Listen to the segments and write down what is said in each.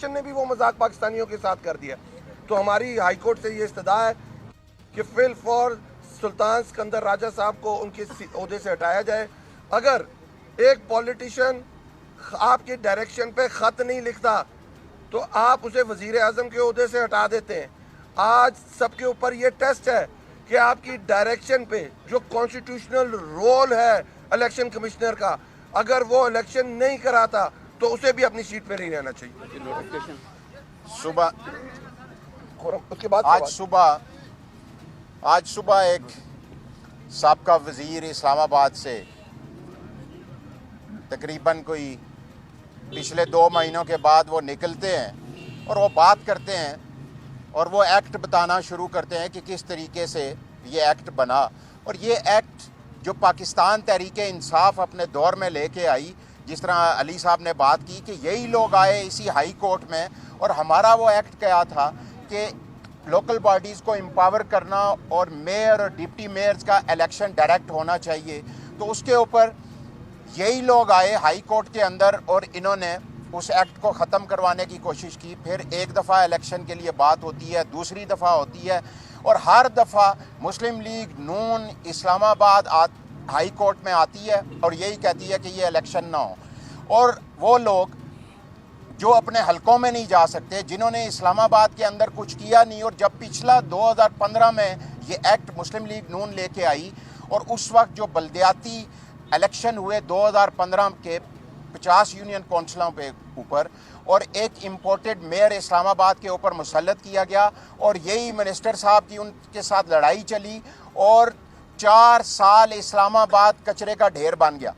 Commission ने भी वो मजाक पाकिस्तानियों के साथ कर दिया। तो हमारी हाई कोर्ट से ये इस्तदा है कि फिल फॉर सुल्तान सिकंदर राजा साहब को उनके ओहदे से हटाया जाए। अगर एक पॉलिटिशियन आपके डायरेक्शन पे ख़त नहीं लिखता तो आप उसे वज़ीर आज़म के ओहदे से हटा देते हैं। आज सबके ऊपर ये टेस्ट है कि आपकी डायरेक्शन पे जो कॉन्स्टिट्यूशनल रोल है इलेक्शन कमिश्नर का, अगर वो इलेक्शन नहीं कराता तो उसे भी अपनी सीट पे नहीं रहना चाहिए। सुबह उसके बाद आज सुबह एक साबका वज़ीर इस्लामाबाद से तकरीबन कोई पिछले 2 महीनों के बाद वो निकलते हैं और वो बात करते हैं और वो एक्ट बताना शुरू करते हैं कि किस तरीके से ये एक्ट बना। और ये एक्ट जो पाकिस्तान तहरीके इंसाफ अपने दौर में लेके आई, जिस तरह अली साहब ने बात की कि यही लोग आए इसी हाई कोर्ट में और हमारा वो एक्ट क्या था कि लोकल बॉडीज़ को एम्पावर करना और मेयर और डिप्टी मेयर्स का इलेक्शन डायरेक्ट होना चाहिए। तो उसके ऊपर यही लोग आए हाई कोर्ट के अंदर और इन्होंने उस एक्ट को ख़त्म करवाने की कोशिश की। फिर एक दफ़ा इलेक्शन के लिए बात होती है, दूसरी दफ़ा होती है और हर दफ़ा मुस्लिम लीग नून इस्लामाबाद हाई कोर्ट में आती है और यही कहती है कि ये इलेक्शन ना हो। और वो लोग जो अपने हलकों में नहीं जा सकते, जिन्होंने इस्लामाबाद के अंदर कुछ किया नहीं, और जब पिछला 2015 में ये एक्ट मुस्लिम लीग नून लेके आई और उस वक्त जो बल्दियाती इलेक्शन हुए 2015 के 50 यूनियन कौंसलों पे ऊपर और एक इम्पोर्टेड मेयर इस्लामाबाद के ऊपर मुसल्लत किया गया और यही मिनिस्टर साहब की उनके साथ लड़ाई चली और 4 साल इस्लामाबाद कचरे का ढेर बन गया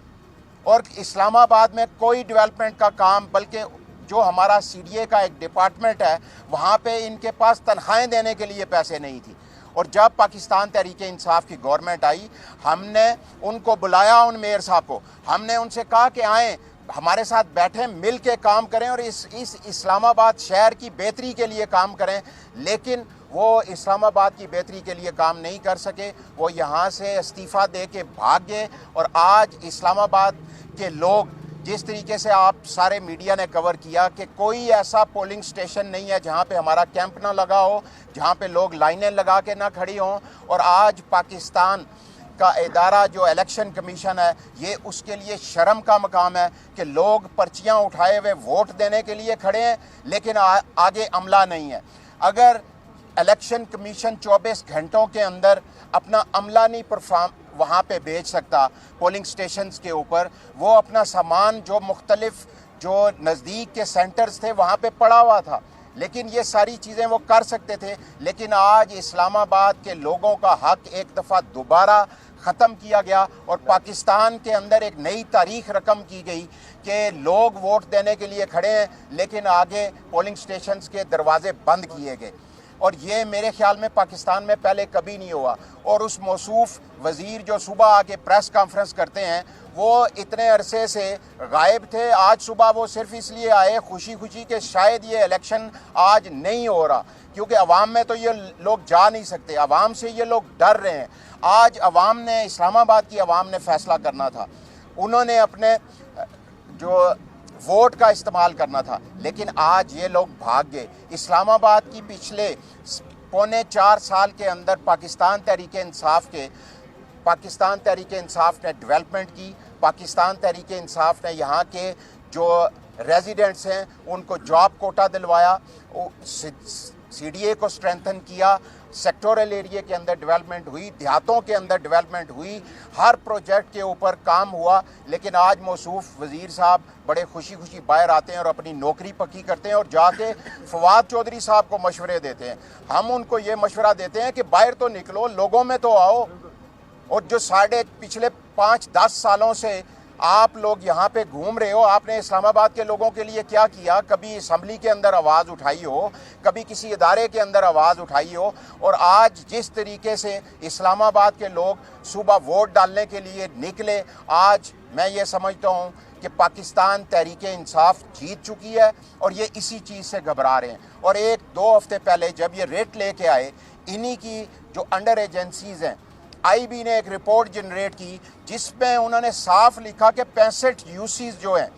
और इस्लामाबाद में कोई डेवलपमेंट का काम, बल्कि जो हमारा CDA का एक डिपार्टमेंट है वहाँ पे इनके पास तनख्वाहें देने के लिए पैसे नहीं थी। और जब पाकिस्तान तहरीके इंसाफ की गवर्नमेंट आई, हमने उनको बुलाया, उन मेयर साहब को हमने उनसे कहा कि आएँ हमारे साथ बैठें, मिल के काम करें और इस इस्लामाबाद शहर की बेहतरी के लिए काम करें। लेकिन वो इस्लामाबाद की बेहतरी के लिए काम नहीं कर सके, वो यहाँ से इस्तीफ़ा दे के भाग गए। और आज इस्लामाबाद के लोग, जिस तरीके से आप सारे मीडिया ने कवर किया कि कोई ऐसा पोलिंग स्टेशन नहीं है जहाँ पे हमारा कैंप ना लगा हो, जहाँ पे लोग लाइनें लगा के ना खड़ी हों। और आज पाकिस्तान का इदारा जो इलेक्शन कमीशन है, ये उसके लिए शर्म का मकाम है कि लोग पर्चियाँ उठाए हुए वोट देने के लिए खड़े हैं लेकिन आगे अमला नहीं है। अगर इलेक्शन कमीशन 24 घंटों के अंदर अपना अमला नहीं वहाँ पे भेज सकता पोलिंग स्टेशंस के ऊपर, वो अपना सामान जो मुख्तलिफ जो नज़दीक के सेंटर्स थे वहाँ पे पड़ा हुआ था, लेकिन ये सारी चीज़ें वो कर सकते थे। लेकिन आज इस्लामाबाद के लोगों का हक एक दफ़ा दोबारा ख़त्म किया गया और पाकिस्तान के अंदर एक नई तारीख रकम की गई कि लोग वोट देने के लिए खड़े हैं लेकिन आगे पोलिंग स्टेशंस के दरवाजे बंद किए गए। और ये मेरे ख्याल में पाकिस्तान में पहले कभी नहीं हुआ। और उस मौसूफ वज़ीर जो सुबह आके प्रेस कॉन्फ्रेंस करते हैं, वो इतने अरसे से गायब थे। आज सुबह वो सिर्फ इसलिए आए खुशी खुशी कि शायद ये इलेक्शन आज नहीं हो रहा, क्योंकि अवाम में तो ये लोग जा नहीं सकते, अवाम से ये लोग डर रहे हैं। आज अवाम ने, इस्लामाबाद की अवाम ने फैसला करना था, उन्होंने अपने जो वोट का इस्तेमाल करना था, लेकिन आज ये लोग भाग गए। इस्लामाबाद की पिछले 3.25 साल के अंदर पाकिस्तान तहरीके इंसाफ ने डेवलपमेंट की, पाकिस्तान तहरीके इंसाफ ने यहाँ के जो रेजिडेंट्स हैं उनको जॉब कोटा दिलवाया, CDA को स्ट्रेंथन किया, सेक्टोरल एरिया के अंदर डेवलपमेंट हुई, देहातों के अंदर डेवलपमेंट हुई, हर प्रोजेक्ट के ऊपर काम हुआ। लेकिन आज मौसूफ वज़ीर साहब बड़े खुशी खुशी बाहर आते हैं और अपनी नौकरी पक्की करते हैं और जाके फवाद चौधरी साहब को मशवरे देते हैं। हम उनको ये मशवरा देते हैं कि बाहर तो निकलो, लोगों में तो आओ। और जो पिछले 5-10 सालों से आप लोग यहाँ पे घूम रहे हो, आपने इस्लामाबाद के लोगों के लिए क्या किया? कभी असम्बली के अंदर आवाज़ उठाई हो, कभी किसी इदारे के अंदर आवाज़ उठाई हो? और आज जिस तरीके से इस्लामाबाद के लोग सुबह वोट डालने के लिए निकले, आज मैं ये समझता हूँ कि पाकिस्तान तहरीके इंसाफ जीत चुकी है और ये इसी चीज़ से घबरा रहे हैं। और 1-2 हफ्ते पहले जब ये रेट लेके आए, इन्हीं की जो अंडर एजेंसीज़ हैं, IB ने एक रिपोर्ट जनरेट की जिसमें उन्होंने साफ लिखा कि 65 यूसीज जो हैं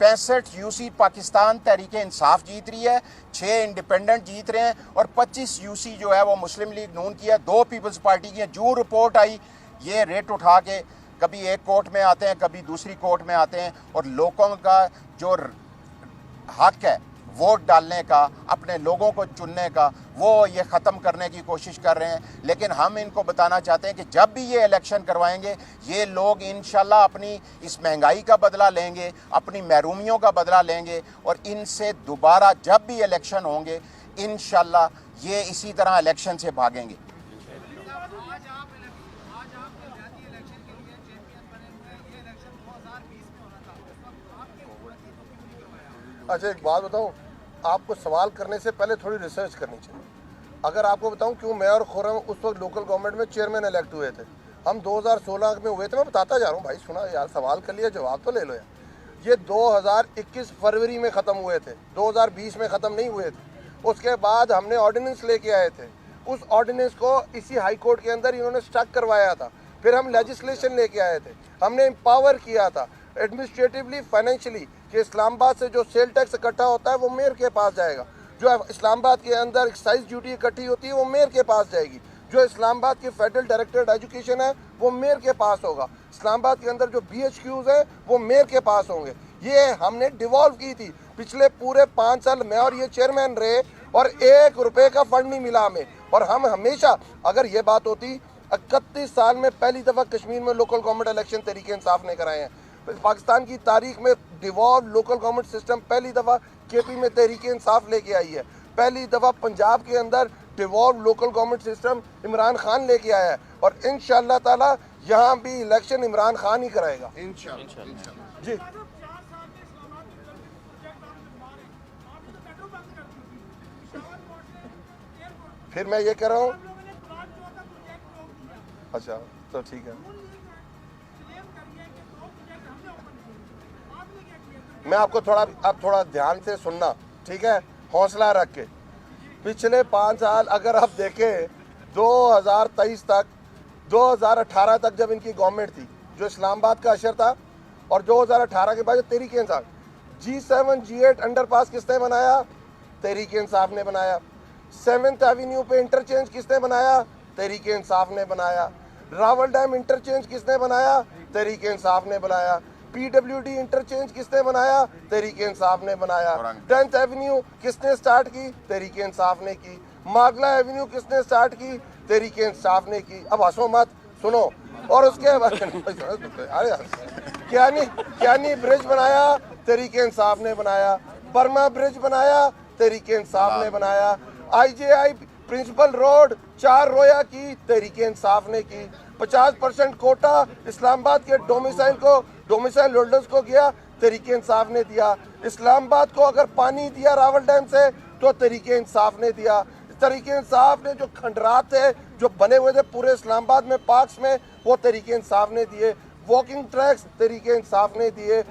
65 यूसी पाकिस्तान तहरीक इंसाफ जीत रही है, 6 इंडिपेंडेंट जीत रहे हैं और 25 यूसी जो है वो मुस्लिम लीग नून की है, 2 पीपल्स पार्टी की है। जो रिपोर्ट आई ये रेट उठा के कभी एक कोर्ट में आते हैं, कभी दूसरी कोर्ट में आते हैं और लोगों का जो हक है वोट डालने का, अपने लोगों को चुनने का, वो ये ख़त्म करने की कोशिश कर रहे हैं। लेकिन हम इनको बताना चाहते हैं कि जब भी ये इलेक्शन करवाएंगे ये लोग इंशाल्लाह अपनी इस महंगाई का बदला लेंगे, अपनी महरूमियों का बदला लेंगे और इनसे दोबारा जब भी इलेक्शन होंगे इंशाल्लाह ये इसी तरह इलेक्शन से भागेंगे। अच्छा, एक बात बताऊं, आपको सवाल करने से पहले थोड़ी रिसर्च करनी चाहिए। अगर आपको बताऊं क्यों मैं और खुर्रम उस वक्त लोकल गवर्नमेंट में चेयरमैन इलेक्ट हुए थे, हम 2016 में हुए थे। मैं बताता जा रहा हूं भाई, सुना यार, सवाल कर लिया, जवाब तो ले लो यार। ये 2021 फरवरी में ख़त्म हुए थे, 2020 में ख़त्म नहीं हुए थे। उसके बाद हमने ऑर्डिनेंस लेके आए थे, उस ऑर्डिनेंस को इसी हाई कोर्ट के अंदर इन्होंने स्टक करवाया था। फिर हम लेजिस्लेशन लेके आए थे, हमने एम्पावर किया था एडमिनिस्ट्रेटिवली, फाइनेंशियली, कि इस्लामाबाद से जो सेल टैक्स इकट्ठा होता है वो मेयर के पास जाएगा, जो इस्लामाबाद के अंदर एक्साइज ड्यूटी इकट्ठी होती है वो मेयर के पास जाएगी, जो इस्लामाबाद की फेडरल डायरेक्टरेट एजुकेशन है वो मेयर के पास होगा, इस्लामाबाद के अंदर जो BHQs है वो मेयर के पास होंगे। ये हमने डिवॉल्व की थी। पिछले पूरे 5 साल मैं और ये चेयरमैन रहे और 1 रुपये का फंड नहीं मिला हमें। और हम हमेशा, अगर ये बात होती, 31 साल में पहली दफ़ा कश्मीर में लोकल गवर्नमेंट इलेक्शन तरीके इंसाफ ने कराए हैं। पाकिस्तान की तारीख में डिवॉल्व लोकल गवर्नमेंट सिस्टम पहली दफ़ा KP में तहरीके इंसाफ लेके आई है। पहली दफ़ा पंजाब के अंदर devolve local government system Imran Khan लेके आया है और इंशाअल्लाह ताला यहाँ भी इलेक्शन इमरान खान ही कराएगा इंशाअल्लाह। जी, फिर मैं ये कह रहा हूँ, अच्छा तो ठीक है, मैं आपको थोड़ा ध्यान से सुनना, ठीक है, हौसला रख के। पिछले 5 साल अगर आप देखें 2023 तक, 2018 तक जब इनकी गवर्नमेंट थी, जो इस्लामाबाद का अशर था, और 2018 के बाद जो Tehreek Insaf, G7 G8 underpass किसने बनाया? तहरीक इंसाफ ने बनाया। 7th एवेन्यू पे इंटरचेंज किसने बनाया? तहरीक इंसाफ ने बनाया। रावल डैम इंटरचेंज किसने बनाया? तहरीक इंसाफ ने बनाया। PWD इंटरचेंज किसने बनाया? तहरीक इंसाफ ने बनाया। 10th एवेन्यू किसने स्टार्ट की? तहरीक इंसाफ ने की। मागला एवेन्यू किसने स्टार्ट की? तहरीक इंसाफ ने की। अब हंसो मत, सुनो। और उसके बाद क्यानी ब्रिज बनाया, तहरीक इंसाफ ने बनाया। बर्मा ब्रिज बनाया, तहरीक इंसाफ ने बनाया। IJI प्रिंसिपल रोड 4 रोया की, तहरीक इंसाफ ने की। 50% कोटा इस्लामाबाद के डोमिसाइल होल्डर्स को गया, तहरीक इंसाफ ने दिया। इस्लामाबाद को अगर पानी दिया रावल डैम से तो तहरीक इंसाफ ने दिया। तहरीक इंसाफ ने जो खंडरात थे जो बने हुए थे पूरे इस्लामाबाद में पार्क्स में, वो तहरीक इंसाफ ने दिए। वॉकिंग ट्रैक्स तहरीक इंसाफ ने दिए।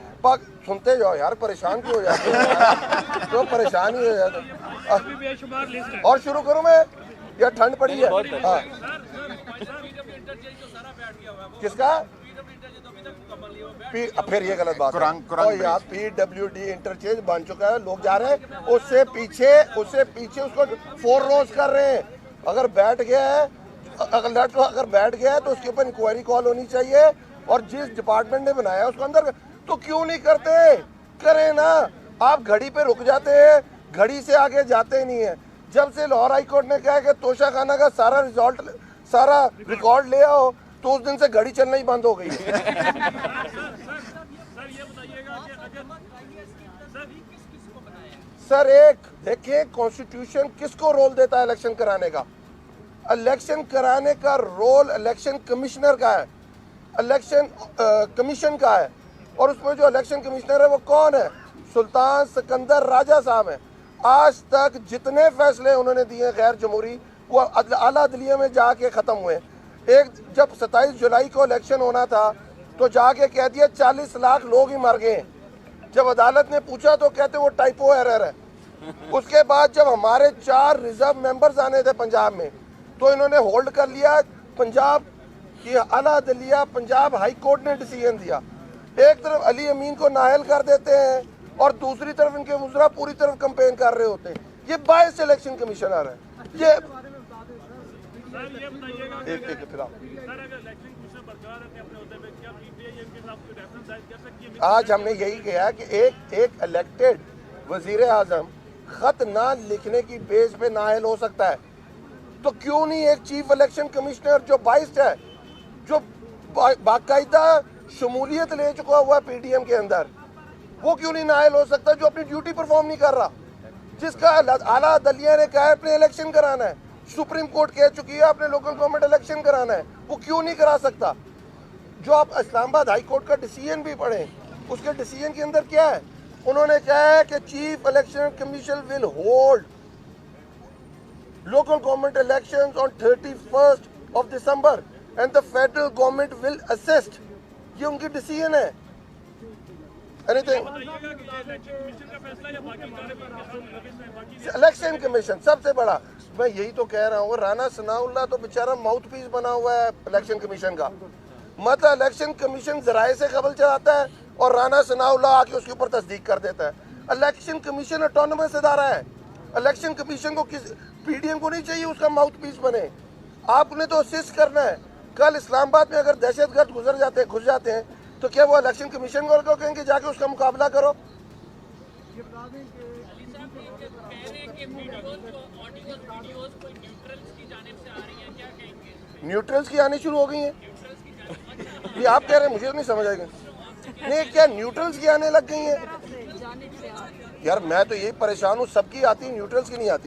सुनते जाओ यार, परेशान क्यों हो जाते हो? तो परेशान ही हो जाते। और शुरू करूं मैं, या ठंड पड़ी है? हाँ, किसका? फिर ये गलत बात है यार। PWD इंटरचेंज बन चुका है, लोग जा रहे हैं उससे पीछे उसको 4 रोज कर रहे हैं। अगर बैठ गया है तो उसके ऊपर इंक्वायरी कॉल होनी चाहिए, और जिस डिपार्टमेंट ने बनाया है उसको अंदर, तो क्यों नहीं करते? करें ना। आप घड़ी पे रुक जाते हैं, घड़ी से आगे जाते नहीं है। जब से लाहौर हाई कोर्ट ने कहा कि तोशा खाना का सारा रिकॉर्ड ले आओ, तो उस दिन से घड़ी चलना ही बंद हो गई है। सर एक देखिए, कॉन्स्टिट्यूशन किसको रोल देता है इलेक्शन कराने का? इलेक्शन कराने का रोल इलेक्शन कमिश्नर का है, इलेक्शन कमीशन का है। और उसमें जो इलेक्शन कमिश्नर है वो कौन है? सुल्तान सिकंदर राजा साहब हैं। आज तक जितने फैसले उन्होंने दिए गैर जमहूरी, वो आला अदलिया में जाके ख़त्म हुए। एक जब 27 जुलाई को इलेक्शन होना था तो जाके कह दिया 40 लाख लोग ही मर गए। जब अदालत ने पूछा तो कहते वो टाइपो एरर है। उसके बाद जब हमारे 4 रिजर्व मेंबर्स आने थे पंजाब में, तो इन्होंने होल्ड कर लिया। पंजाब की आला अदलिया, पंजाब हाई कोर्ट ने डिसीजन दिया। एक तरफ अली अमीन को नाअहल कर देते हैं, और दूसरी तरफ इनके वज़रा पूरी तरफ कंपेन कर रहे होते हैं। ये बायस इलेक्शन कमीशन आ रहा है। ये एक फिर आज हमने यही किया कि एक इलेक्टेड वजीर आजम खत ना लिखने की बेस पे नाअहल हो सकता है, तो क्यों नहीं एक चीफ इलेक्शन कमिश्नर जो बाइस्ड है, जो बाकायदा शमूलियत ले चुका हुआ पीडीएम के अंदर, वो क्यों नहीं नाअहल हो सकता, जो अपनी ड्यूटी परफॉर्म नहीं कर रहा, जिसका आला अदलिया ने कहा है अपने इलेक्शन कराना है, सुप्रीम कोर्ट कह चुकी है अपने लोकल गवर्नमेंट इलेक्शन कराना है, वो क्यों नहीं करा सकता। जो आप इस्लामाबाद हाई कोर्ट का डिसीजन भी पढ़ें, उसके डिसीजन के अंदर क्या है, उन्होंने कहा है कि chief election commission will hold local government elections on 31st of December and the federal government will assist. ये उनकी डिसीजन है। एनीथिंग इलेक्शन कमीशन सबसे बड़ा, मैं यही तो कह रहा हूँ, राना सनाउल्लाह तो बेचारा माउथ पीस बना हुआ है इलेक्शन कमीशन का। मतलब इलेक्शन कमीशन जराए से खबर चलाता है और राना सनाउल्लाह आके उसके ऊपर तस्दीक कर देता है। इलेक्शन कमीशन ऑटोनमस इदारा है। इलेक्शन कमीशन को किस पीडीएम को नहीं चाहिए उसका माउथ पीस बने, आपने तो असिस्ट करना है। कल इस्लामाबाद में अगर दहशतगर्द घुस जाते हैं तो क्या वो इलेक्शन कमीशन को कहेंगे जाके उसका मुकाबला करो। न्यूट्रल्स की आनी शुरू हो गई हैं, ये आप कह रहे हैं, मुझे तो नहीं समझ आएगा। नहीं, क्या न्यूट्रल्स की आने लग गई हैं? यार मैं तो यही परेशान हूँ, सबकी आती न्यूट्रल्स की नहीं आती।